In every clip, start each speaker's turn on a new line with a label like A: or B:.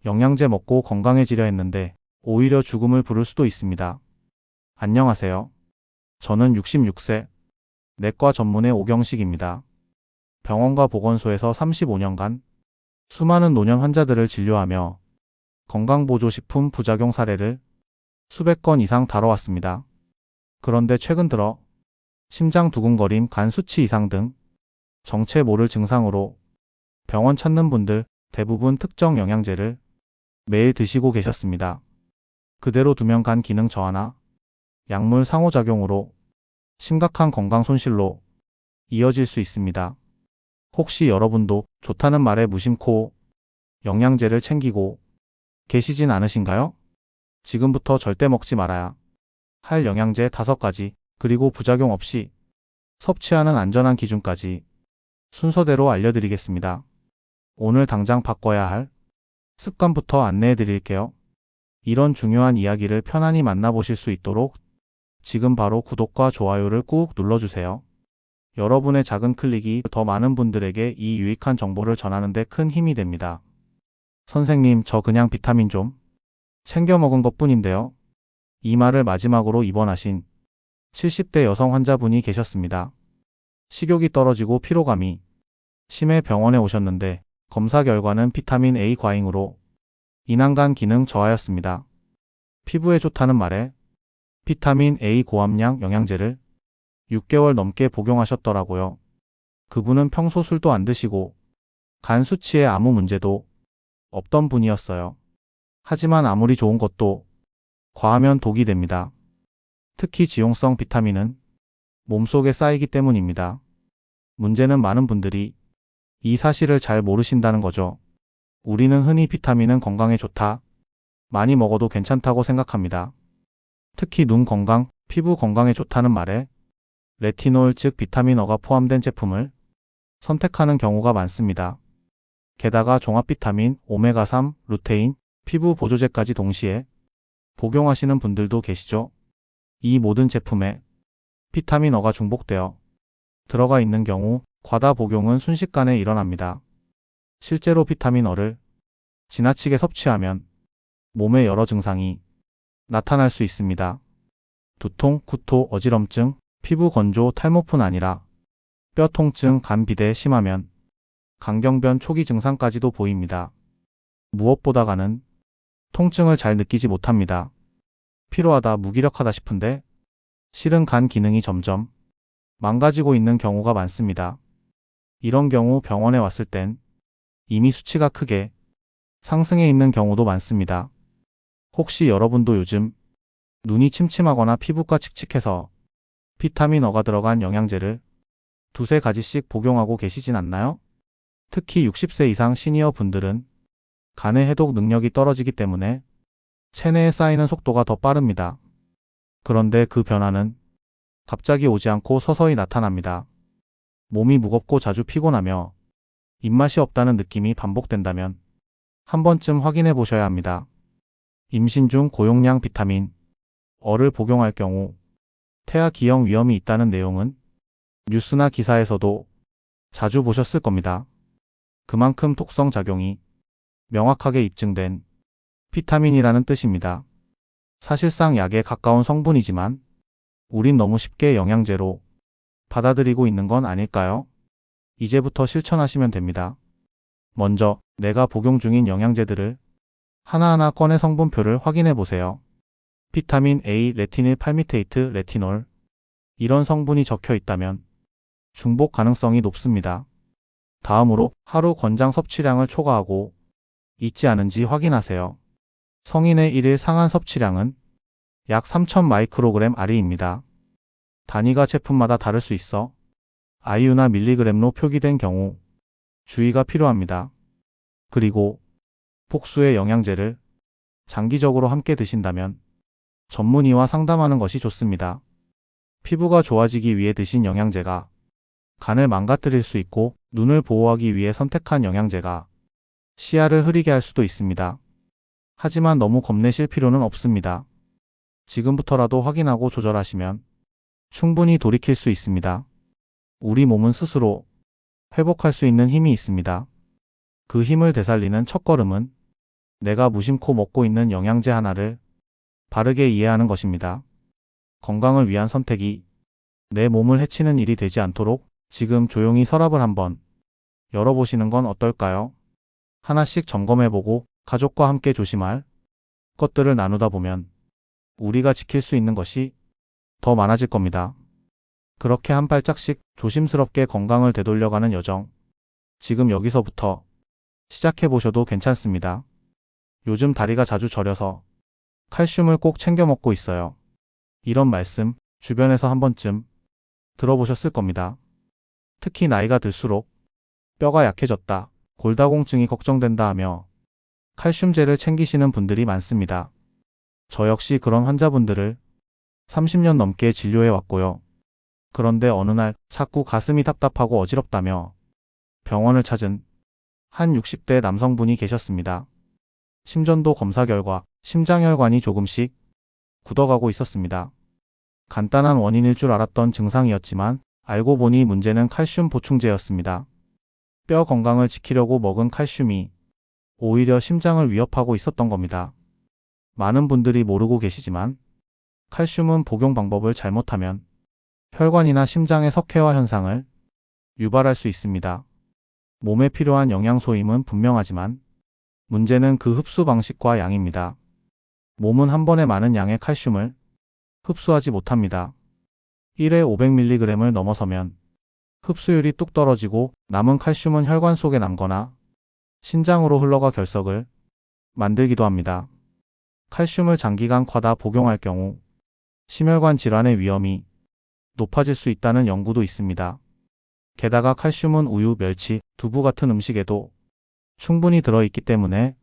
A: 영양제 먹고 건강해지려 했는데 오히려 죽음을 부를 수도 있습니다. 안녕하세요. 저는 66세 내과 전문의 오경식입니다. 병원과 보건소에서 35년간 수많은 노년 환자들을 진료하며 건강보조식품 부작용 사례를 수백 건 이상 다뤄왔습니다. 그런데 최근 들어 심장 두근거림, 간 수치 이상 등 정체 모를 증상으로 병원 찾는 분들 대부분 특정 영양제를 매일 드시고 계셨습니다. 그대로 두면 간 기능 저하나 약물 상호작용으로 심각한 건강 손실로 이어질 수 있습니다. 혹시 여러분도 좋다는 말에 무심코 영양제를 챙기고 계시진 않으신가요? 지금부터 절대 먹지 말아야 할 영양제 5가지, 그리고 부작용 없이 섭취하는 안전한 기준까지 순서대로 알려드리겠습니다. 오늘 당장 바꿔야 할 습관부터 안내해 드릴게요. 이런 중요한 이야기를 편안히 만나보실 수 있도록 지금 바로 구독과 좋아요를 꾹 눌러주세요. 여러분의 작은 클릭이 더 많은 분들에게 이 유익한 정보를 전하는 데 큰 힘이 됩니다. 선생님, 저 그냥 비타민 좀 챙겨 먹은 것뿐인데요. 이 말을 마지막으로 입원하신 70대 여성 환자분이 계셨습니다. 식욕이 떨어지고 피로감이 심해 병원에 오셨는데 검사 결과는 비타민 A 과잉으로 인한 간 기능 저하였습니다. 피부에 좋다는 말에 비타민 A 고함량 영양제를 6개월 넘게 복용하셨더라고요. 그분은 평소 술도 안 드시고 간 수치에 아무 문제도 없던 분이었어요. 하지만 아무리 좋은 것도 과하면 독이 됩니다. 특히 지용성 비타민은 몸속에 쌓이기 때문입니다. 문제는 많은 분들이 이 사실을 잘 모르신다는 거죠. 우리는 흔히 비타민은 건강에 좋다, 많이 먹어도 괜찮다고 생각합니다. 특히 눈 건강, 피부 건강에 좋다는 말에 레티놀 즉 비타민어가 포함된 제품을 선택하는 경우가 많습니다. 게다가 종합 비타민, 오메가3, 루테인, 피부 보조제까지 동시에 복용하시는 분들도 계시죠. 이 모든 제품에 비타민어가 중복되어 들어가 있는 경우 과다 복용은 순식간에 일어납니다. 실제로 비타민어를 지나치게 섭취하면 몸의 여러 증상이 나타날 수 있습니다. 두통, 구토, 어지럼증, 피부 건조, 탈모뿐 아니라 뼈 통증, 간 비대 심하면 강경변 초기 증상까지도 보입니다. 무엇보다 간은 통증을 잘 느끼지 못합니다. 피로하다, 무기력하다 싶은데 실은 간 기능이 점점 망가지고 있는 경우가 많습니다. 이런 경우 병원에 왔을 땐 이미 수치가 크게 상승해 있는 경우도 많습니다. 혹시 여러분도 요즘 눈이 침침하거나 피부가 칙칙해서 비타민어가 들어간 영양제를 두세 가지씩 복용하고 계시진 않나요? 특히 60세 이상 시니어 분들은 간의 해독 능력이 떨어지기 때문에 체내에 쌓이는 속도가 더 빠릅니다. 그런데 그 변화는 갑자기 오지 않고 서서히 나타납니다. 몸이 무겁고 자주 피곤하며 입맛이 없다는 느낌이 반복된다면 한 번쯤 확인해 보셔야 합니다. 임신 중 고용량 비타민 어를 복용할 경우 태아 기형 위험이 있다는 내용은 뉴스나 기사에서도 자주 보셨을 겁니다. 그만큼 독성 작용이 명확하게 입증된 비타민이라는 뜻입니다. 사실상 약에 가까운 성분이지만 우린 너무 쉽게 영양제로 받아들이고 있는 건 아닐까요? 이제부터 실천하시면 됩니다. 먼저 내가 복용 중인 영양제들을 하나하나 꺼내 성분표를 확인해 보세요. 비타민 A, 레티닐 팔미테이트, 레티놀 이런 성분이 적혀 있다면 중복 가능성이 높습니다. 다음으로 하루 권장 섭취량을 초과하고 있지 않은지 확인하세요. 성인의 1일 상한 섭취량은 약 3000 마이크로그램 RE입니다. 단위가 제품마다 다를 수 있어 IU나 밀리그램로 표기된 경우 주의가 필요합니다. 그리고 복수의 영양제를 장기적으로 함께 드신다면 전문의와 상담하는 것이 좋습니다. 피부가 좋아지기 위해 드신 영양제가 간을 망가뜨릴 수 있고 눈을 보호하기 위해 선택한 영양제가 시야를 흐리게 할 수도 있습니다. 하지만 너무 겁내실 필요는 없습니다. 지금부터라도 확인하고 조절하시면 충분히 돌이킬 수 있습니다. 우리 몸은 스스로 회복할 수 있는 힘이 있습니다. 그 힘을 되살리는 첫걸음은 내가 무심코 먹고 있는 영양제 하나를 바르게 이해하는 것입니다. 건강을 위한 선택이 내 몸을 해치는 일이 되지 않도록 지금 조용히 서랍을 한번 열어보시는 건 어떨까요? 하나씩 점검해보고 가족과 함께 조심할 것들을 나누다 보면 우리가 지킬 수 있는 것이 더 많아질 겁니다. 그렇게 한 발짝씩 조심스럽게 건강을 되돌려가는 여정. 지금 여기서부터 시작해보셔도 괜찮습니다. 요즘 다리가 자주 저려서 칼슘을 꼭 챙겨 먹고 있어요. 이런 말씀 주변에서 한 번쯤 들어보셨을 겁니다. 특히 나이가 들수록 뼈가 약해졌다, 골다공증이 걱정된다 하며 칼슘제를 챙기시는 분들이 많습니다. 저 역시 그런 환자분들을 30년 넘게 진료해 왔고요. 그런데 어느 날 자꾸 가슴이 답답하고 어지럽다며 병원을 찾은 한 60대 남성분이 계셨습니다. 심전도 검사 결과 심장혈관이 조금씩 굳어가고 있었습니다. 간단한 원인일 줄 알았던 증상이었지만 알고 보니 문제는 칼슘 보충제였습니다. 뼈 건강을 지키려고 먹은 칼슘이 오히려 심장을 위협하고 있었던 겁니다. 많은 분들이 모르고 계시지만 칼슘은 복용 방법을 잘못하면 혈관이나 심장의 석회화 현상을 유발할 수 있습니다. 몸에 필요한 영양소임은 분명하지만 문제는 그 흡수 방식과 양입니다. 몸은 한 번에 많은 양의 칼슘을 흡수하지 못합니다. 1회 500mg을 넘어서면 흡수율이 뚝 떨어지고 남은 칼슘은 혈관 속에 남거나 신장으로 흘러가 결석을 만들기도 합니다. 칼슘을 장기간 과다 복용할 경우 심혈관 질환의 위험이 높아질 수 있다는 연구도 있습니다. 게다가 칼슘은 우유, 멸치, 두부 같은 음식에도 충분히 들어있기 때문에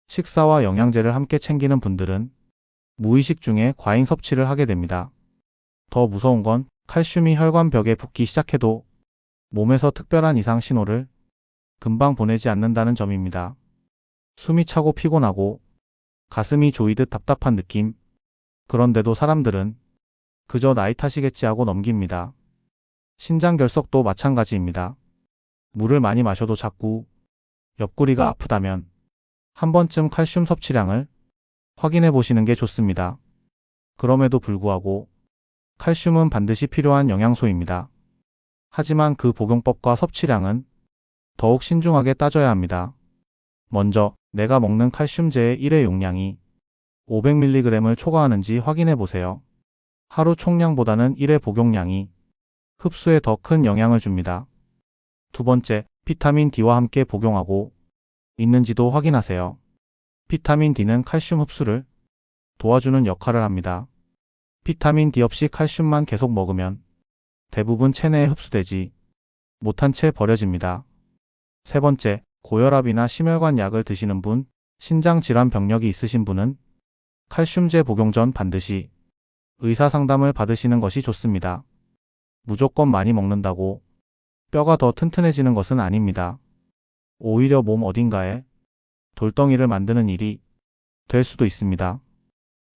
A: 식사와 영양제를 함께 챙기는 분들은 무의식 중에 과잉 섭취를 하게 됩니다. 더 무서운 건 칼슘이 혈관벽에 붙기 시작해도 몸에서 특별한 이상 신호를 금방 보내지 않는다는 점입니다. 숨이 차고 피곤하고 가슴이 조이듯 답답한 느낌. 그런데도 사람들은 그저 나이 탓이겠지 하고 넘깁니다. 신장 결석도 마찬가지입니다. 물을 많이 마셔도 자꾸 옆구리가 아프다면 한 번쯤 칼슘 섭취량을 확인해 보시는 게 좋습니다. 그럼에도 불구하고 칼슘은 반드시 필요한 영양소입니다. 하지만 그 복용법과 섭취량은 더욱 신중하게 따져야 합니다. 먼저 내가 먹는 칼슘제의 1회 용량이 500mg을 초과하는지 확인해 보세요. 하루 총량보다는 1회 복용량이 흡수에 더 큰 영향을 줍니다. 두 번째, 비타민 D와 함께 복용하고 있는지도 확인하세요. 비타민 D는 칼슘 흡수를 도와주는 역할을 합니다. 비타민 D 없이 칼슘만 계속 먹으면 대부분 체내에 흡수되지 못한 채 버려집니다. 세 번째, 고혈압이나 심혈관 약을 드시는 분, 신장 질환 병력이 있으신 분은 칼슘제 복용 전 반드시 의사 상담을 받으시는 것이 좋습니다. 무조건 많이 먹는다고 뼈가 더 튼튼해지는 것은 아닙니다. 오히려 몸 어딘가에 돌덩이를 만드는 일이 될 수도 있습니다.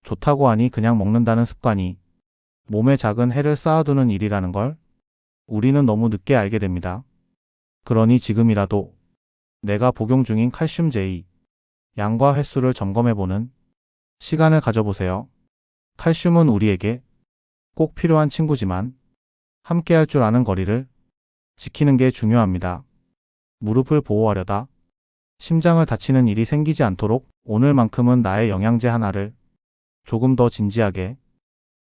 A: 좋다고 하니 그냥 먹는다는 습관이 몸에 작은 해를 쌓아두는 일이라는 걸 우리는 너무 늦게 알게 됩니다. 그러니 지금이라도 내가 복용 중인 칼슘제의 양과 횟수를 점검해보는 시간을 가져보세요. 칼슘은 우리에게 꼭 필요한 친구지만 함께 할 줄 아는 거리를 지키는 게 중요합니다. 무릎을 보호하려다 심장을 다치는 일이 생기지 않도록 오늘만큼은 나의 영양제 하나를 조금 더 진지하게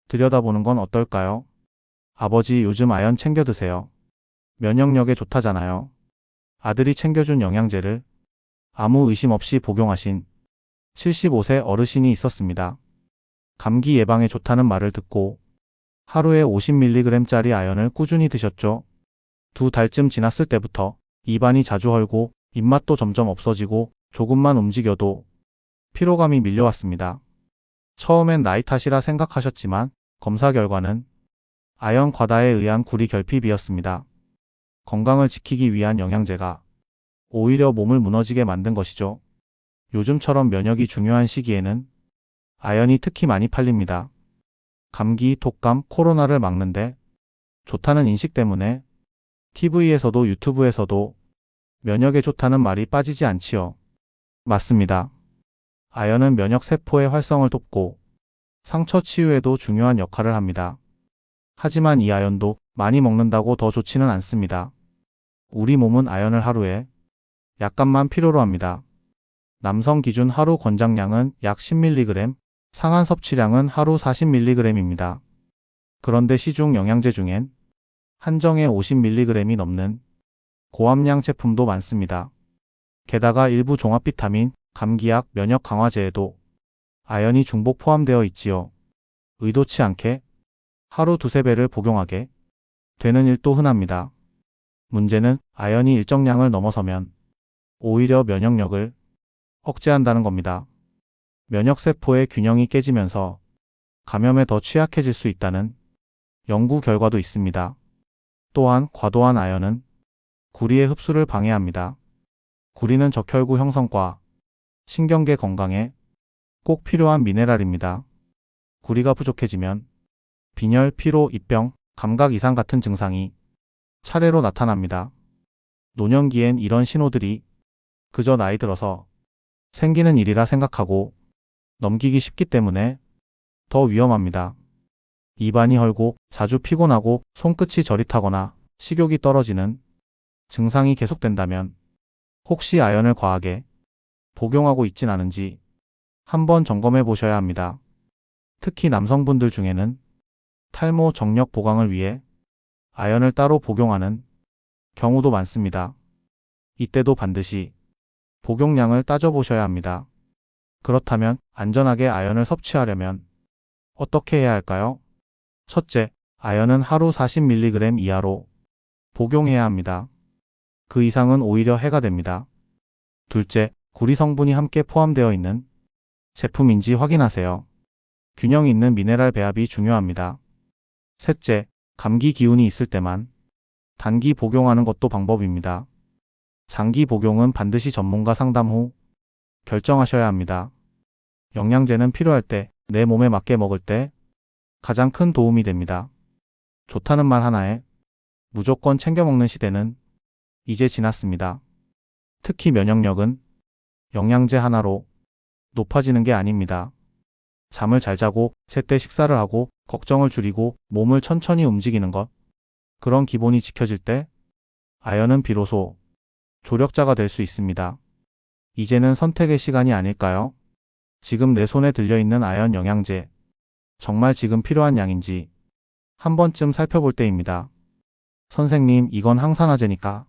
A: 들여다보는 건 어떨까요? 아버지 요즘 아연 챙겨 드세요. 면역력에 좋다잖아요. 아들이 챙겨준 영양제를 아무 의심 없이 복용하신 75세 어르신이 있었습니다. 감기 예방에 좋다는 말을 듣고 하루에 50mg짜리 아연을 꾸준히 드셨죠. 2달쯤 지났을 때부터 입안이 자주 헐고 입맛도 점점 없어지고 조금만 움직여도 피로감이 밀려왔습니다. 처음엔 나이 탓이라 생각하셨지만 검사 결과는 아연 과다에 의한 구리 결핍이었습니다. 건강을 지키기 위한 영양제가 오히려 몸을 무너지게 만든 것이죠. 요즘처럼 면역이 중요한 시기에는 아연이 특히 많이 팔립니다. 감기, 독감, 코로나를 막는데 좋다는 인식 때문에 TV에서도 유튜브에서도 면역에 좋다는 말이 빠지지 않지요. 맞습니다. 아연은 면역 세포의 활성을 돕고 상처 치유에도 중요한 역할을 합니다. 하지만 이 아연도 많이 먹는다고 더 좋지는 않습니다. 우리 몸은 아연을 하루에 약간만 필요로 합니다. 남성 기준 하루 권장량은 약 10mg, 상한 섭취량은 하루 40mg입니다. 그런데 시중 영양제 중엔 한정에 50mg이 넘는 고함량 제품도 많습니다. 게다가 일부 종합 비타민, 감기약, 면역 강화제에도 아연이 중복 포함되어 있지요. 의도치 않게 하루 두세 배를 복용하게 되는 일도 흔합니다. 문제는 아연이 일정량을 넘어서면 오히려 면역력을 억제한다는 겁니다. 면역세포의 균형이 깨지면서 감염에 더 취약해질 수 있다는 연구 결과도 있습니다. 또한 과도한 아연은 구리의 흡수를 방해합니다. 구리는 적혈구 형성과 신경계 건강에 꼭 필요한 미네랄입니다. 구리가 부족해지면 빈혈, 피로, 입병, 감각 이상 같은 증상이 차례로 나타납니다. 노년기엔 이런 신호들이 그저 나이 들어서 생기는 일이라 생각하고 넘기기 쉽기 때문에 더 위험합니다. 입안이 헐고 자주 피곤하고 손끝이 저릿하거나 식욕이 떨어지는 증상이 계속된다면 혹시 아연을 과하게 복용하고 있진 않은지 한번 점검해 보셔야 합니다. 특히 남성분들 중에는 탈모, 정력 보강을 위해 아연을 따로 복용하는 경우도 많습니다. 이때도 반드시 복용량을 따져보셔야 합니다. 그렇다면 안전하게 아연을 섭취하려면 어떻게 해야 할까요? 첫째, 아연은 하루 40mg 이하로 복용해야 합니다. 그 이상은 오히려 해가 됩니다. 둘째, 구리 성분이 함께 포함되어 있는 제품인지 확인하세요. 균형 있는 미네랄 배합이 중요합니다. 셋째, 감기 기운이 있을 때만 단기 복용하는 것도 방법입니다. 장기 복용은 반드시 전문가 상담 후 결정하셔야 합니다. 영양제는 필요할 때, 내 몸에 맞게 먹을 때 가장 큰 도움이 됩니다. 좋다는 말 하나에 무조건 챙겨 먹는 시대는 이제 지났습니다. 특히 면역력은 영양제 하나로 높아지는 게 아닙니다. 잠을 잘 자고 제때 식사를 하고 걱정을 줄이고 몸을 천천히 움직이는 것, 그런 기본이 지켜질 때 아연은 비로소 조력자가 될 수 있습니다. 이제는 선택의 시간이 아닐까요? 지금 내 손에 들려있는 아연 영양제, 정말 지금 필요한 양인지 한 번쯤 살펴볼 때입니다. 선생님, 이건 항산화제니까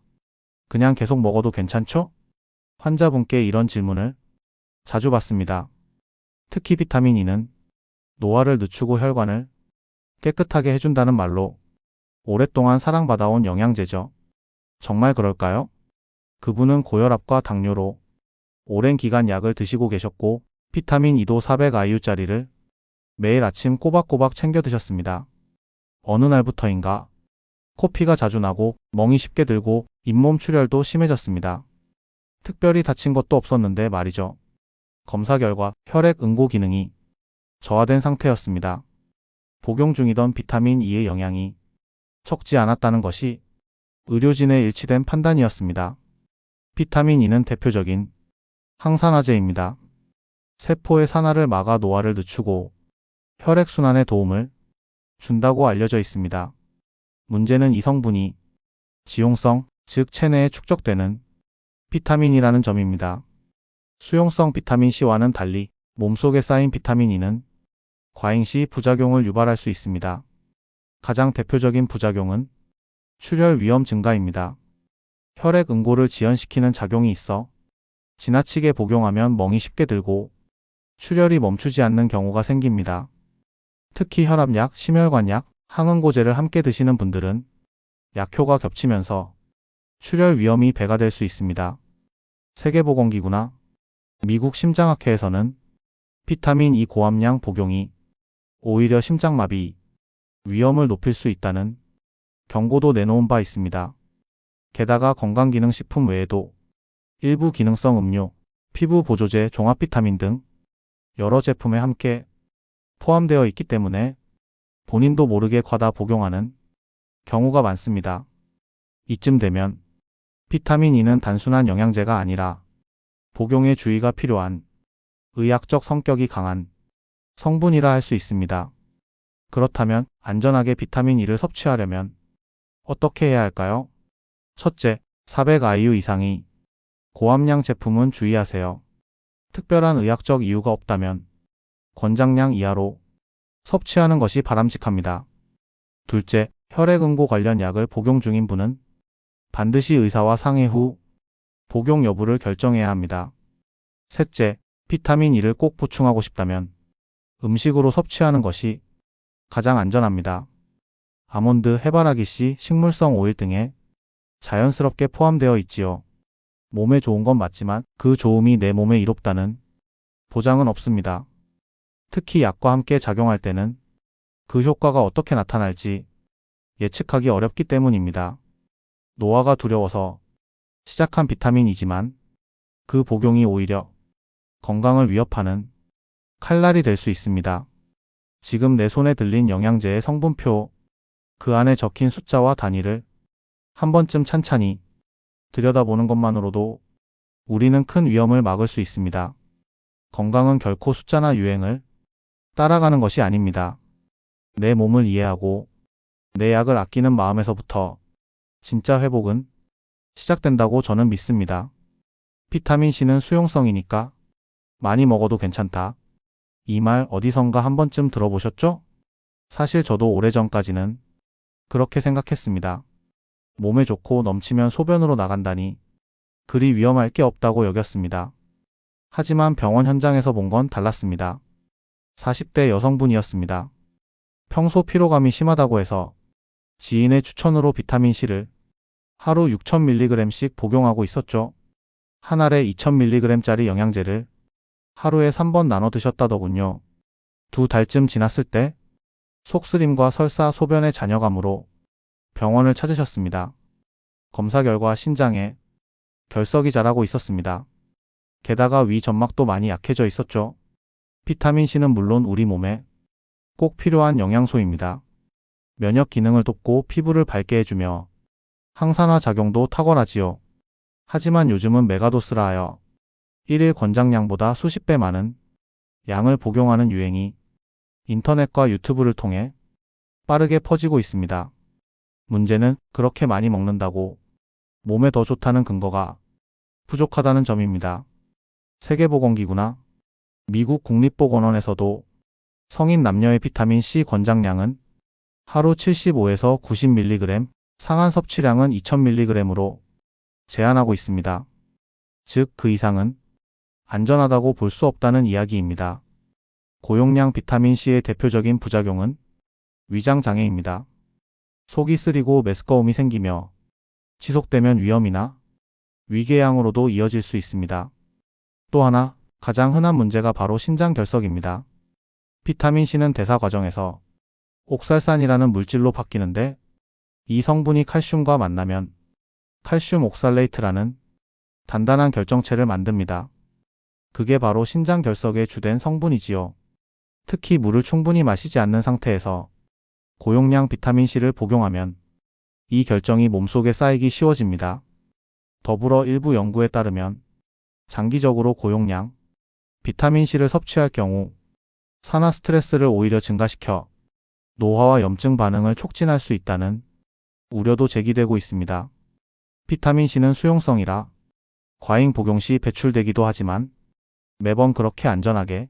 A: 그냥 계속 먹어도 괜찮죠? 환자분께 이런 질문을 자주 받습니다. 특히 비타민 E는 노화를 늦추고 혈관을 깨끗하게 해준다는 말로 오랫동안 사랑받아온 영양제죠. 정말 그럴까요? 그분은 고혈압과 당뇨로 오랜 기간 약을 드시고 계셨고 비타민 E도 400IU짜리를 매일 아침 꼬박꼬박 챙겨 드셨습니다. 어느 날부터인가 코피가 자주 나고 멍이 쉽게 들고 잇몸 출혈도 심해졌습니다. 특별히 다친 것도 없었는데 말이죠. 검사 결과 혈액 응고 기능이 저하된 상태였습니다. 복용 중이던 비타민 E의 영양이 적지 않았다는 것이 의료진의 일치된 판단이었습니다. 비타민 E는 대표적인 항산화제입니다. 세포의 산화를 막아 노화를 늦추고 혈액순환에 도움을 준다고 알려져 있습니다. 문제는 이 성분이 지용성, 즉 체내에 축적되는 비타민이라는 점입니다. 수용성 비타민 C와는 달리 몸속에 쌓인 비타민 E는 과잉 시 부작용을 유발할 수 있습니다. 가장 대표적인 부작용은 출혈 위험 증가입니다. 혈액 응고를 지연시키는 작용이 있어 지나치게 복용하면 멍이 쉽게 들고 출혈이 멈추지 않는 경우가 생깁니다. 특히 혈압약, 심혈관약, 항응고제를 함께 드시는 분들은 약효가 겹치면서 출혈 위험이 배가 될 수 있습니다. 세계보건기구나 미국 심장학회에서는 비타민 E 고함량 복용이 오히려 심장마비 위험을 높일 수 있다는 경고도 내놓은 바 있습니다. 게다가 건강기능식품 외에도 일부 기능성 음료, 피부 보조제, 종합 비타민 등 여러 제품에 함께 포함되어 있기 때문에 본인도 모르게 과다 복용하는 경우가 많습니다. 이쯤 되면 비타민 E는 단순한 영양제가 아니라 복용에 주의가 필요한 의학적 성격이 강한 성분이라 할 수 있습니다. 그렇다면 안전하게 비타민 E를 섭취하려면 어떻게 해야 할까요? 첫째, 400IU 이상의 고함량 제품은 주의하세요. 특별한 의학적 이유가 없다면 권장량 이하로 섭취하는 것이 바람직합니다. 둘째, 혈액응고 관련 약을 복용 중인 분은 반드시 의사와 상의 후 복용 여부를 결정해야 합니다. 셋째, 비타민 E를 꼭 보충하고 싶다면 음식으로 섭취하는 것이 가장 안전합니다. 아몬드, 해바라기씨, 식물성 오일 등에 자연스럽게 포함되어 있지요. 몸에 좋은 건 맞지만 그 좋음이 내 몸에 이롭다는 보장은 없습니다. 특히 약과 함께 작용할 때는 그 효과가 어떻게 나타날지 예측하기 어렵기 때문입니다. 노화가 두려워서 시작한 비타민이지만 그 복용이 오히려 건강을 위협하는 칼날이 될 수 있습니다. 지금 내 손에 들린 영양제의 성분표, 그 안에 적힌 숫자와 단위를 한 번쯤 찬찬히 들여다보는 것만으로도 우리는 큰 위험을 막을 수 있습니다. 건강은 결코 숫자나 유행을 따라가는 것이 아닙니다. 내 몸을 이해하고 내 약을 아끼는 마음에서부터 진짜 회복은 시작된다고 저는 믿습니다. 비타민C는 수용성이니까 많이 먹어도 괜찮다. 이 말 어디선가 한 번쯤 들어보셨죠? 사실 저도 오래전까지는 그렇게 생각했습니다. 몸에 좋고 넘치면 소변으로 나간다니 그리 위험할 게 없다고 여겼습니다. 하지만 병원 현장에서 본 건 달랐습니다. 40대 여성분이었습니다. 평소 피로감이 심하다고 해서 지인의 추천으로 비타민C를 하루 6000mg씩 복용하고 있었죠. 한 알에 2000mg짜리 영양제를 하루에 3번 나눠 드셨다더군요. 2달쯤 지났을 때 속쓰림과 설사, 소변의 잔여감으로 병원을 찾으셨습니다. 검사 결과 신장에 결석이 자라고 있었습니다. 게다가 위 점막도 많이 약해져 있었죠. 비타민C는 물론 우리 몸에 꼭 필요한 영양소입니다. 면역 기능을 돕고 피부를 밝게 해주며 항산화 작용도 탁월하지요. 하지만 요즘은 메가도스라 하여 1일 권장량보다 수십 배 많은 양을 복용하는 유행이 인터넷과 유튜브를 통해 빠르게 퍼지고 있습니다. 문제는 그렇게 많이 먹는다고 몸에 더 좋다는 근거가 부족하다는 점입니다. 세계보건기구나 미국 국립보건원에서도 성인 남녀의 비타민C 권장량은 하루 75에서 90mg, 상한 섭취량은 2000mg으로 제한하고 있습니다. 즉, 그 이상은 안전하다고 볼 수 없다는 이야기입니다. 고용량 비타민C의 대표적인 부작용은 위장장애입니다. 속이 쓰리고 메스꺼움이 생기며 지속되면 위염이나 위궤양으로도 이어질 수 있습니다. 또 하나, 가장 흔한 문제가 바로 신장결석입니다. 비타민C는 대사 과정에서 옥살산이라는 물질로 바뀌는데 이 성분이 칼슘과 만나면 칼슘 옥살레이트라는 단단한 결정체를 만듭니다. 그게 바로 신장결석의 주된 성분이지요. 특히 물을 충분히 마시지 않는 상태에서 고용량 비타민C를 복용하면 이 결정이 몸속에 쌓이기 쉬워집니다. 더불어 일부 연구에 따르면 장기적으로 고용량 비타민C를 섭취할 경우 산화 스트레스를 오히려 증가시켜 노화와 염증 반응을 촉진할 수 있다는 우려도 제기되고 있습니다. 비타민C는 수용성이라 과잉 복용 시 배출되기도 하지만 매번 그렇게 안전하게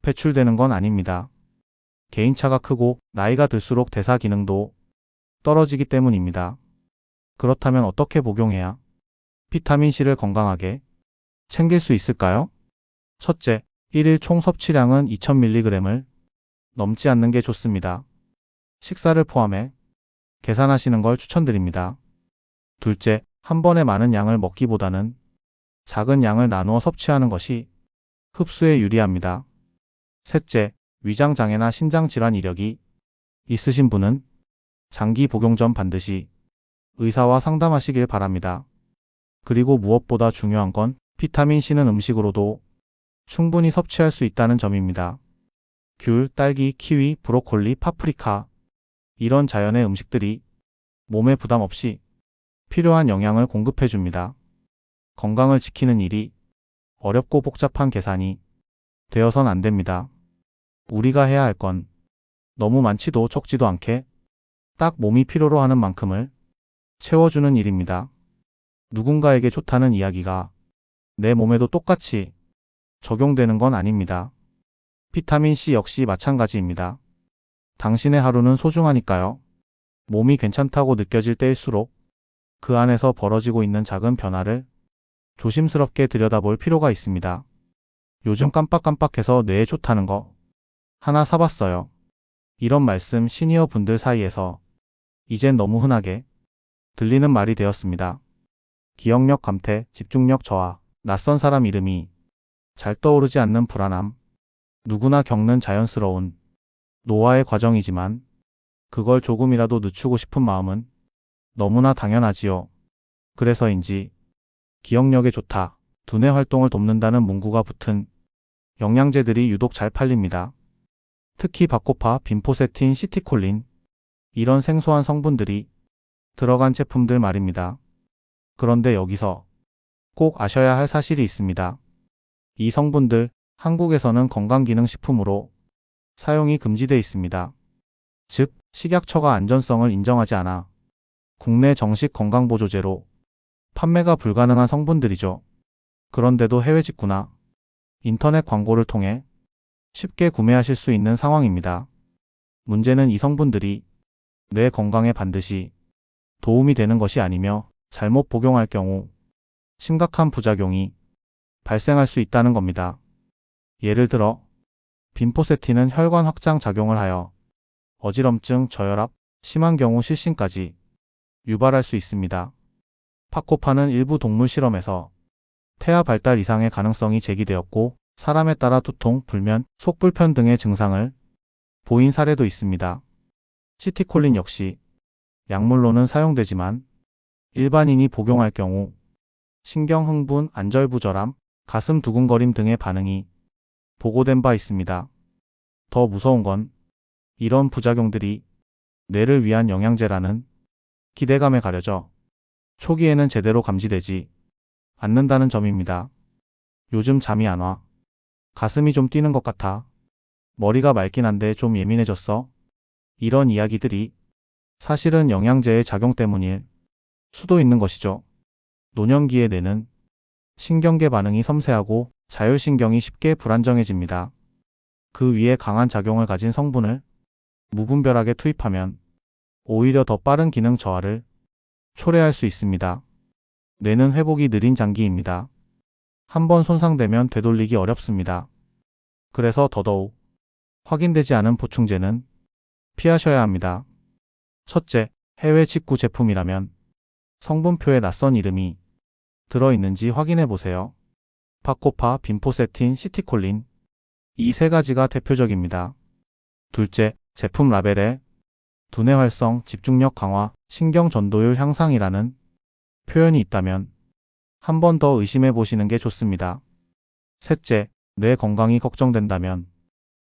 A: 배출되는 건 아닙니다. 개인차가 크고 나이가 들수록 대사 기능도 떨어지기 때문입니다. 그렇다면 어떻게 복용해야 비타민C를 건강하게 챙길 수 있을까요? 첫째, 1일 총 섭취량은 2000mg을 넘지 않는 게 좋습니다. 식사를 포함해 계산하시는 걸 추천드립니다. 둘째, 한 번에 많은 양을 먹기보다는 작은 양을 나누어 섭취하는 것이 흡수에 유리합니다. 셋째, 위장장애나 신장질환 이력이 있으신 분은 장기 복용 전 반드시 의사와 상담하시길 바랍니다. 그리고 무엇보다 중요한 건 비타민C는 음식으로도 충분히 섭취할 수 있다는 점입니다. 귤, 딸기, 키위, 브로콜리, 파프리카 이런 자연의 음식들이 몸에 부담 없이 필요한 영양을 공급해 줍니다. 건강을 지키는 일이 어렵고 복잡한 계산이 되어선 안 됩니다. 우리가 해야 할 건 너무 많지도 적지도 않게 딱 몸이 필요로 하는 만큼을 채워주는 일입니다. 누군가에게 좋다는 이야기가 내 몸에도 똑같이 적용되는 건 아닙니다. 비타민C 역시 마찬가지입니다. 당신의 하루는 소중하니까요. 몸이 괜찮다고 느껴질 때일수록 그 안에서 벌어지고 있는 작은 변화를 조심스럽게 들여다볼 필요가 있습니다. 요즘 깜빡깜빡해서 뇌에 좋다는 거 하나 사봤어요. 이런 말씀 시니어 분들 사이에서 이젠 너무 흔하게 들리는 말이 되었습니다. 기억력 감퇴, 집중력 저하, 낯선 사람 이름이 잘 떠오르지 않는 불안함, 누구나 겪는 자연스러운 노화의 과정이지만 그걸 조금이라도 늦추고 싶은 마음은 너무나 당연하지요. 그래서인지 기억력에 좋다, 두뇌 활동을 돕는다는 문구가 붙은 영양제들이 유독 잘 팔립니다. 특히 바코파, 빈포세틴, 시티콜린 이런 생소한 성분들이 들어간 제품들 말입니다. 그런데 여기서 꼭 아셔야 할 사실이 있습니다. 이 성분들 한국에서는 건강기능식품으로 사용이 금지돼 있습니다. 즉, 식약처가 안전성을 인정하지 않아 국내 정식 건강보조제로 판매가 불가능한 성분들이죠. 그런데도 해외 직구나 인터넷 광고를 통해 쉽게 구매하실 수 있는 상황입니다. 문제는 이 성분들이 뇌 건강에 반드시 도움이 되는 것이 아니며 잘못 복용할 경우 심각한 부작용이 발생할 수 있다는 겁니다. 예를 들어 빈포세틴은 혈관 확장 작용을 하여 어지럼증, 저혈압, 심한 경우 실신까지 유발할 수 있습니다. 파코파는 일부 동물 실험에서 태아 발달 이상의 가능성이 제기되었고 사람에 따라 두통, 불면, 속 불편 등의 증상을 보인 사례도 있습니다. 시티콜린 역시 약물로는 사용되지만 일반인이 복용할 경우 신경 흥분, 안절부절함, 가슴 두근거림 등의 반응이 보고된 바 있습니다. 더 무서운 건 이런 부작용들이 뇌를 위한 영양제라는 기대감에 가려져 초기에는 제대로 감지되지 않는다는 점입니다. 요즘 잠이 안 와. 가슴이 좀 뛰는 것 같아. 머리가 맑긴 한데 좀 예민해졌어. 이런 이야기들이 사실은 영양제의 작용 때문일 수도 있는 것이죠. 노년기의 뇌는 신경계 반응이 섬세하고 자율신경이 쉽게 불안정해집니다. 그 위에 강한 작용을 가진 성분을 무분별하게 투입하면 오히려 더 빠른 기능 저하를 초래할 수 있습니다. 뇌는 회복이 느린 장기입니다. 한번 손상되면 되돌리기 어렵습니다. 그래서 더더욱 확인되지 않은 보충제는 피하셔야 합니다. 첫째, 해외 직구 제품이라면 성분표에 낯선 이름이 들어있는지 확인해 보세요. 파코파, 빈포세틴, 시티콜린 이 세 가지가 대표적입니다. 둘째, 제품 라벨에 두뇌 활성, 집중력 강화, 신경 전도율 향상이라는 표현이 있다면 한 번 더 의심해 보시는 게 좋습니다. 셋째, 뇌 건강이 걱정된다면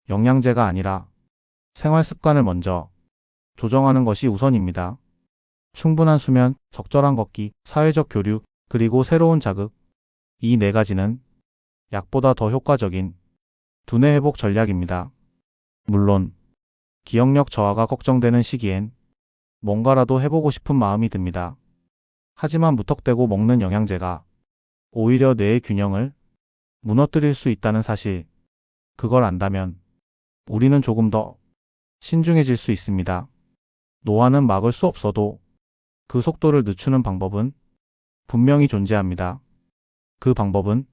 A: 영양제가 아니라 생활 습관을 먼저 조정하는 것이 우선입니다. 충분한 수면, 적절한 걷기, 사회적 교류, 그리고 새로운 자극. 이 네 가지는 약보다 더 효과적인 두뇌 회복 전략입니다. 물론 기억력 저하가 걱정되는 시기엔 뭔가라도 해보고 싶은 마음이 듭니다. 하지만 무턱대고 먹는 영양제가 오히려 뇌의 균형을 무너뜨릴 수 있다는 사실, 그걸 안다면 우리는 조금 더 신중해질 수 있습니다. 노화는 막을 수 없어도 그 속도를 늦추는 방법은 분명히 존재합니다. 그 방법은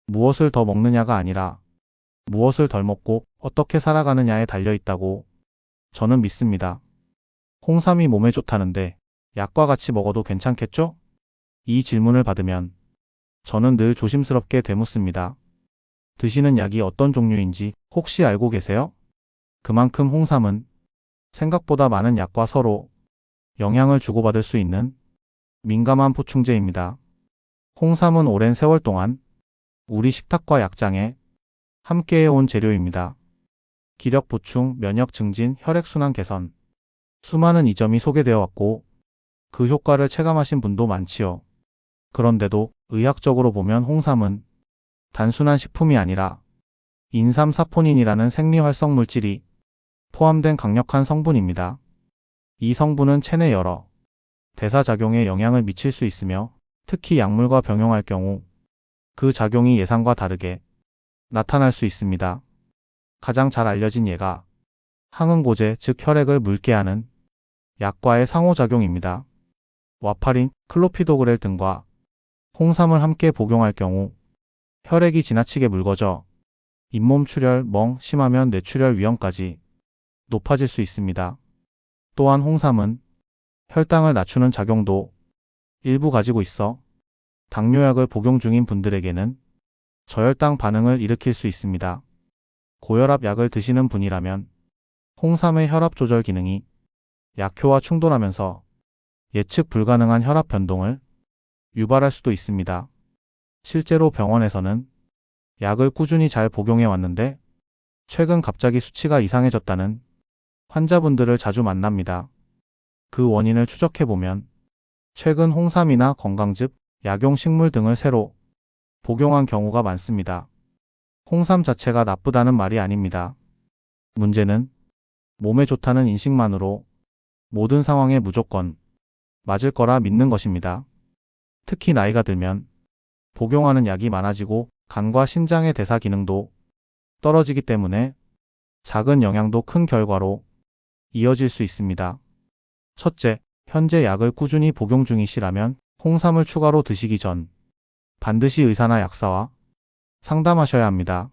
A: 무엇을 더 먹느냐가 아니라 무엇을 덜 먹고 어떻게 살아가느냐에 달려 있다고 저는 믿습니다. 홍삼이 몸에 좋다는데 약과 같이 먹어도 괜찮겠죠? 이 질문을 받으면 저는 늘 조심스럽게 되묻습니다. 드시는 약이 어떤 종류인지 혹시 알고 계세요? 그만큼 홍삼은 생각보다 많은 약과 서로 영향을 주고받을 수 있는 민감한 보충제입니다. 홍삼은 오랜 세월 동안 우리 식탁과 약장에 함께해온 재료입니다. 기력 보충, 면역 증진, 혈액순환 개선. 수많은 이점이 소개되어 왔고 그 효과를 체감하신 분도 많지요. 그런데도 의학적으로 보면 홍삼은 단순한 식품이 아니라 인삼사포닌이라는 생리활성 물질이 포함된 강력한 성분입니다. 이 성분은 체내 여러 대사작용에 영향을 미칠 수 있으며 특히 약물과 병용할 경우 그 작용이 예상과 다르게 나타날 수 있습니다. 가장 잘 알려진 예가 항응고제, 즉 혈액을 묽게 하는 약과의 상호작용입니다. 와파린, 클로피도그렐 등과 홍삼을 함께 복용할 경우 혈액이 지나치게 묽어져 잇몸 출혈, 멍, 심하면 뇌출혈 위험까지 높아질 수 있습니다. 또한 홍삼은 혈당을 낮추는 작용도 일부 가지고 있어 당뇨약을 복용 중인 분들에게는 저혈당 반응을 일으킬 수 있습니다. 고혈압 약을 드시는 분이라면 홍삼의 혈압 조절 기능이 약효와 충돌하면서 예측 불가능한 혈압 변동을 유발할 수도 있습니다. 실제로 병원에서는 약을 꾸준히 잘 복용해 왔는데 최근 갑자기 수치가 이상해졌다는 환자분들을 자주 만납니다. 그 원인을 추적해보면 최근 홍삼이나 건강즙, 약용 식물 등을 새로 복용한 경우가 많습니다. 홍삼 자체가 나쁘다는 말이 아닙니다. 문제는 몸에 좋다는 인식만으로 모든 상황에 무조건 맞을 거라 믿는 것입니다. 특히 나이가 들면 복용하는 약이 많아지고 간과 신장의 대사 기능도 떨어지기 때문에 작은 영향도 큰 결과로 이어질 수 있습니다. 첫째, 현재 약을 꾸준히 복용 중이시라면 홍삼을 추가로 드시기 전 반드시 의사나 약사와 상담하셔야 합니다.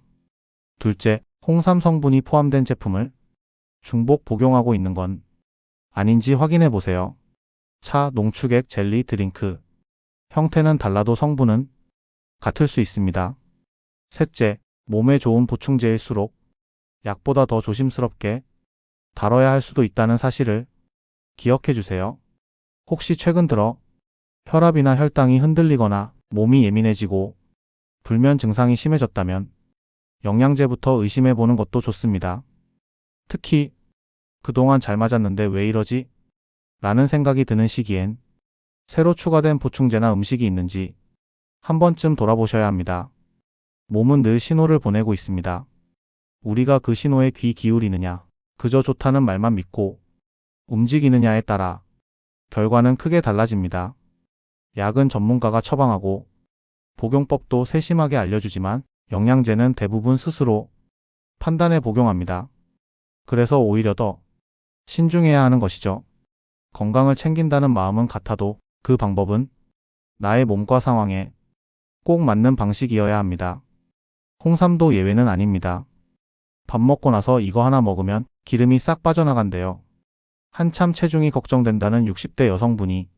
A: 둘째, 홍삼 성분이 포함된 제품을 중복 복용하고 있는 건 아닌지 확인해 보세요. 차, 농축액, 젤리, 드링크 형태는 달라도 성분은 같을 수 있습니다. 셋째, 몸에 좋은 보충제일수록 약보다 더 조심스럽게 다뤄야 할 수도 있다는 사실을 기억해 주세요. 혹시 최근 들어 혈압이나 혈당이 흔들리거나 몸이 예민해지고 불면 증상이 심해졌다면 영양제부터 의심해 보는 것도 좋습니다. 특히 그동안 잘 맞았는데 왜 이러지? 라는 생각이 드는 시기엔 새로 추가된 보충제나 음식이 있는지 한 번쯤 돌아보셔야 합니다. 몸은 늘 신호를 보내고 있습니다. 우리가 그 신호에 귀 기울이느냐, 그저 좋다는 말만 믿고 움직이느냐에 따라 결과는 크게 달라집니다. 약은 전문가가 처방하고 복용법도 세심하게 알려주지만 영양제는 대부분 스스로 판단해 복용합니다. 그래서 오히려 더 신중해야 하는 것이죠. 건강을 챙긴다는 마음은 같아도 그 방법은 나의 몸과 상황에 꼭 맞는 방식이어야 합니다. 홍삼도 예외는 아닙니다. 밥 먹고 나서 이거 하나 먹으면 기름이 싹 빠져나간대요. 한참 체중이 걱정된다는 60대 여성분이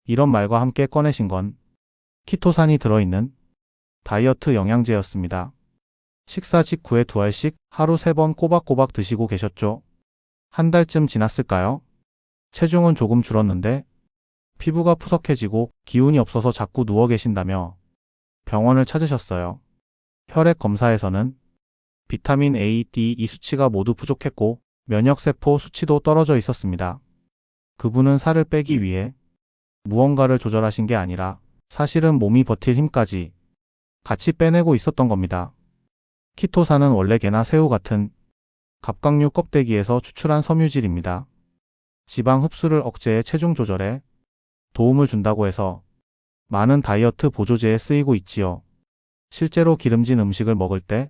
A: 이런 말과 함께 꺼내신 건 키토산이 들어있는 다이어트 영양제였습니다. 식사 직후에 2알씩 하루 3번 꼬박꼬박 드시고 계셨죠? 한 달쯤 지났을까요? 체중은 조금 줄었는데 피부가 푸석해지고 기운이 없어서 자꾸 누워 계신다며 병원을 찾으셨어요. 혈액 검사에서는 비타민 A, D, E 수치가 모두 부족했고 면역세포 수치도 떨어져 있었습니다. 그분은 살을 빼기 위해 무언가를 조절하신 게 아니라 사실은 몸이 버틸 힘까지 같이 빼내고 있었던 겁니다. 키토산은 원래 게나 새우 같은 갑각류 껍데기에서 추출한 섬유질입니다. 지방 흡수를 억제해 체중 조절에 도움을 준다고 해서 많은 다이어트 보조제에 쓰이고 있지요. 실제로 기름진 음식을 먹을 때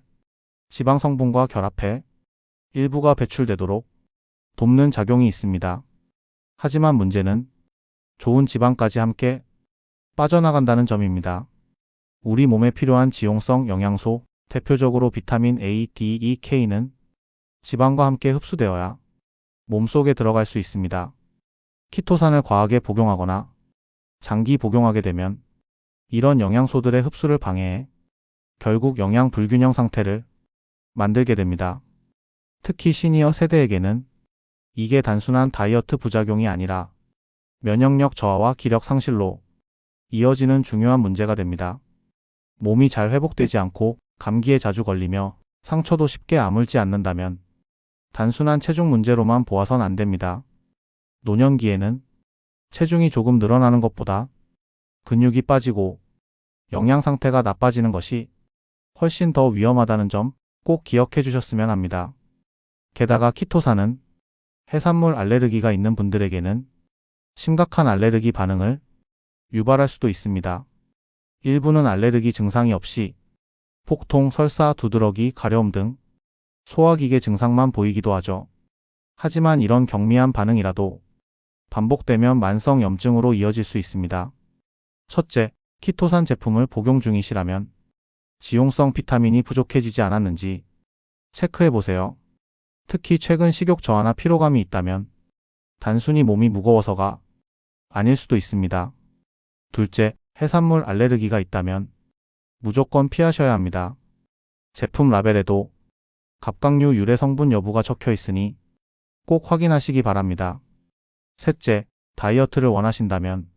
A: 지방 성분과 결합해 일부가 배출되도록 돕는 작용이 있습니다. 하지만 문제는 좋은 지방까지 함께 빠져나간다는 점입니다. 우리 몸에 필요한 지용성 영양소, 대표적으로 비타민 A, D, E, K는 지방과 함께 흡수되어야 몸속에 들어갈 수 있습니다. 키토산을 과하게 복용하거나 장기 복용하게 되면 이런 영양소들의 흡수를 방해해 결국 영양 불균형 상태를 만들게 됩니다. 특히 시니어 세대에게는 이게 단순한 다이어트 부작용이 아니라 면역력 저하와 기력 상실로 이어지는 중요한 문제가 됩니다. 몸이 잘 회복되지 않고 감기에 자주 걸리며 상처도 쉽게 아물지 않는다면 단순한 체중 문제로만 보아선 안 됩니다. 노년기에는 체중이 조금 늘어나는 것보다 근육이 빠지고 영양 상태가 나빠지는 것이 훨씬 더 위험하다는 점 꼭 기억해 주셨으면 합니다. 게다가 키토산은 해산물 알레르기가 있는 분들에게는 심각한 알레르기 반응을 유발할 수도 있습니다. 일부는 알레르기 증상이 없이 폭통, 설사, 두드러기, 가려움 등 소화기계 증상만 보이기도 하죠. 하지만 이런 경미한 반응이라도 반복되면 만성 염증으로 이어질 수 있습니다. 첫째, 키토산 제품을 복용 중이시라면 지용성 비타민이 부족해지지 않았는지 체크해 보세요. 특히 최근 식욕 저하나 피로감이 있다면 단순히 몸이 무거워서가 아닐 수도 있습니다. 둘째, 해산물 알레르기가 있다면 무조건 피하셔야 합니다. 제품 라벨에도 갑각류 유래 성분 여부가 적혀 있으니 꼭 확인하시기 바랍니다. 셋째, 다이어트를 원하신다면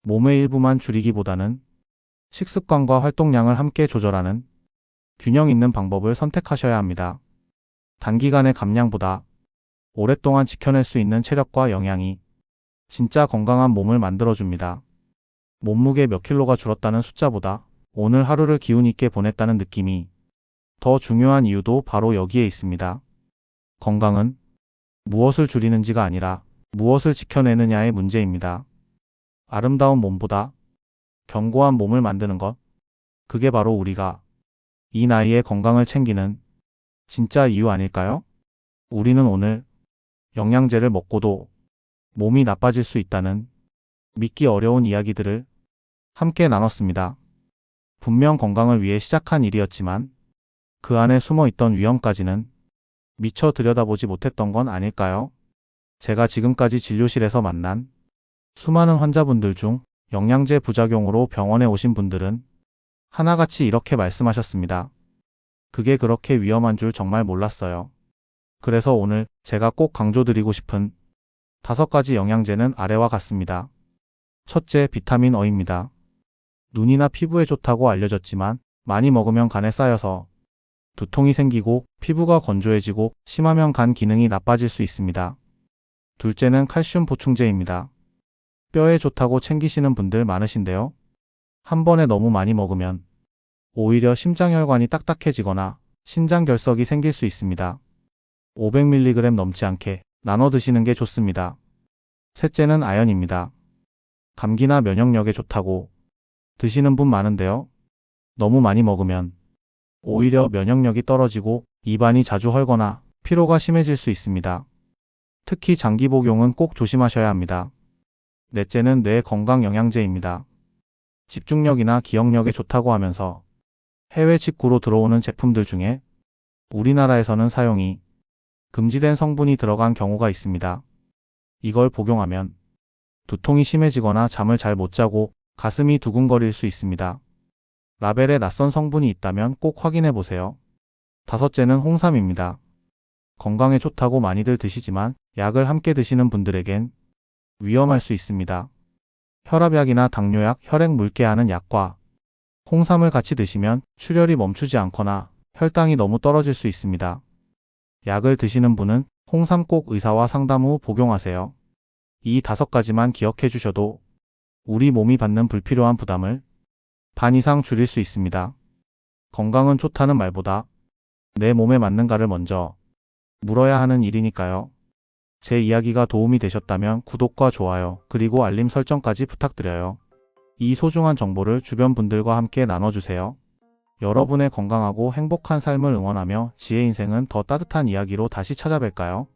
A: 몸의 일부만 줄이기보다는 식습관과 활동량을 함께 조절하는 균형 있는 방법을 선택하셔야 합니다. 단기간의 감량보다 오랫동안 지켜낼 수 있는 체력과 영양이 진짜 건강한 몸을 만들어줍니다. 몸무게 몇 킬로가 줄었다는 숫자보다 오늘 하루를 기운 있게 보냈다는 느낌이 더 중요한 이유도 바로 여기에 있습니다. 건강은 무엇을 줄이는지가 아니라 무엇을 지켜내느냐의 문제입니다. 아름다운 몸보다 견고한 몸을 만드는 것, 그게 바로 우리가 이 나이에 건강을 챙기는 진짜 이유 아닐까요? 우리는 오늘 영양제를 먹고도 몸이 나빠질 수 있다는 믿기 어려운 이야기들을 함께 나눴습니다. 분명 건강을 위해 시작한 일이었지만 그 안에 숨어 있던 위험까지는 미처 들여다보지 못했던 건 아닐까요? 제가 지금까지 진료실에서 만난 수많은 환자분들 중 영양제 부작용으로 병원에 오신 분들은 하나같이 이렇게 말씀하셨습니다. 그게 그렇게 위험한 줄 정말 몰랐어요. 그래서 오늘 제가 꼭 강조드리고 싶은 5가지 영양제는 아래와 같습니다. 첫째, 비타민 E입니다. 눈이나 피부에 좋다고 알려졌지만 많이 먹으면 간에 쌓여서 두통이 생기고 피부가 건조해지고 심하면 간 기능이 나빠질 수 있습니다. 둘째는 칼슘 보충제입니다. 뼈에 좋다고 챙기시는 분들 많으신데요. 한 번에 너무 많이 먹으면 오히려 심장혈관이 딱딱해지거나 신장결석이 생길 수 있습니다. 500mg 넘지 않게 나눠 드시는 게 좋습니다. 셋째는 아연입니다. 감기나 면역력에 좋다고 드시는 분 많은데요. 너무 많이 먹으면 오히려 면역력이 떨어지고 입안이 자주 헐거나 피로가 심해질 수 있습니다. 특히 장기 복용은 꼭 조심하셔야 합니다. 넷째는 뇌 건강 영양제입니다. 집중력이나 기억력에 좋다고 하면서 해외 직구로 들어오는 제품들 중에 우리나라에서는 사용이 금지된 성분이 들어간 경우가 있습니다. 이걸 복용하면 두통이 심해지거나 잠을 잘 못 자고 가슴이 두근거릴 수 있습니다. 라벨에 낯선 성분이 있다면 꼭 확인해 보세요. 다섯째는 홍삼입니다. 건강에 좋다고 많이들 드시지만 약을 함께 드시는 분들에겐 위험할 수 있습니다. 혈압약이나 당뇨약, 혈액 묽게 하는 약과 홍삼을 같이 드시면 출혈이 멈추지 않거나 혈당이 너무 떨어질 수 있습니다. 약을 드시는 분은 홍삼 꼭 의사와 상담 후 복용하세요. 이 5가지만 기억해 주셔도 우리 몸이 받는 불필요한 부담을 반 이상 줄일 수 있습니다. 건강은 좋다는 말보다 내 몸에 맞는가를 먼저 물어야 하는 일이니까요. 제 이야기가 도움이 되셨다면 구독과 좋아요, 그리고 알림 설정까지 부탁드려요. 이 소중한 정보를 주변 분들과 함께 나눠주세요. 여러분의 건강하고 행복한 삶을 응원하며 지혜 인생은 더 따뜻한 이야기로 다시 찾아뵐까요?